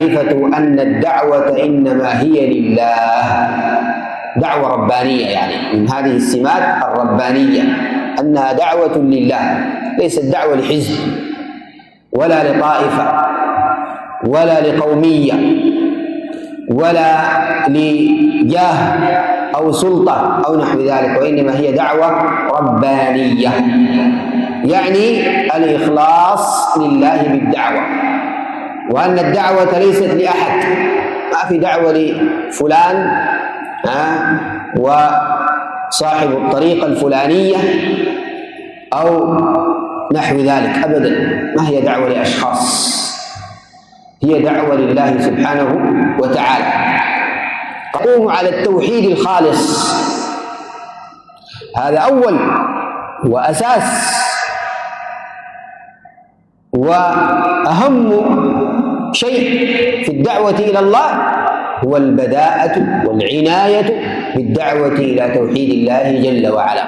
معرفة أن الدعوة إنما هي لله، دعوة ربانية، يعني من هذه السمات الربانية أنها دعوة لله، ليست دعوة لحزب ولا لطائفة ولا لقومية ولا لجاه أو سلطة أو نحو ذلك، وإنما هي دعوة ربانية، يعني الإخلاص لله بالدعوة، وأن الدعوة ليست لأحد، ما في دعوة لفلان وصاحب الطريقة الفلانية أو نحو ذلك، أبدا، ما هي دعوة لأشخاص، هي دعوة لله سبحانه وتعالى. تقوم على التوحيد الخالص، هذا أول وأساس وأهم شيء في الدعوة إلى الله، هو البداءة والعناية بالدعوة إلى توحيد الله جل وعلا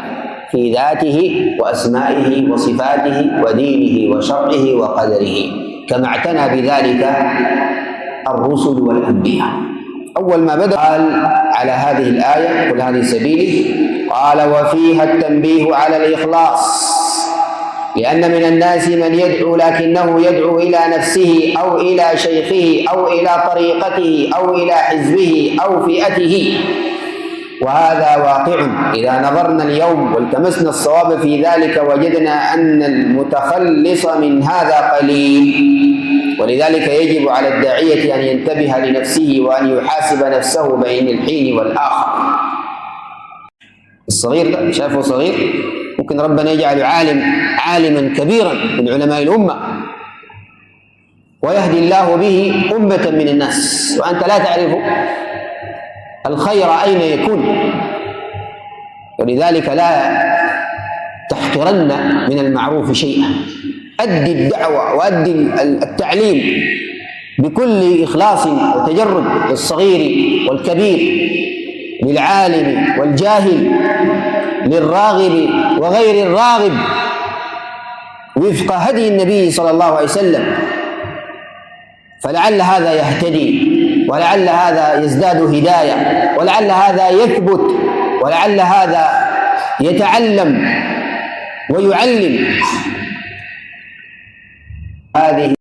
في ذاته وأسمائه وصفاته ودينه وشرعه وقدره، كما اعتنى بذلك الرسل والأنبياء. أول ما بدأ قال على هذه الآية قل هذه سبيلي، قال وفيها التنبيه على الإخلاص، لأن من الناس من يدعو لكنه يدعو إلى نفسه أو إلى شيخه أو إلى طريقته أو إلى حزبه أو فئته، وهذا واقع إذا نظرنا اليوم والتمسنا الصواب في ذلك وجدنا أن المتخلص من هذا قليل، ولذلك يجب على الداعية أن ينتبه لنفسه وأن يحاسب نفسه بين الحين والآخر. الصغير شافه صغير، ممكن ربنا يجعل عالما كبيرا من علماء الأمة ويهدي الله به أمة من الناس، وأنت لا تعرف الخير أين يكون، ولذلك لا تحقرن من المعروف شيئا، أدي الدعوة وأدي التعليم بكل إخلاص وتجرد، للصغير والكبير، للعالم والجاهل، للراغب وغير الراغب، وفق هدي النبي صلى الله عليه وسلم، فلعل هذا يهتدي، ولعل هذا يزداد هداية، ولعل هذا يثبت، ولعل هذا يتعلم ويعلم. هذه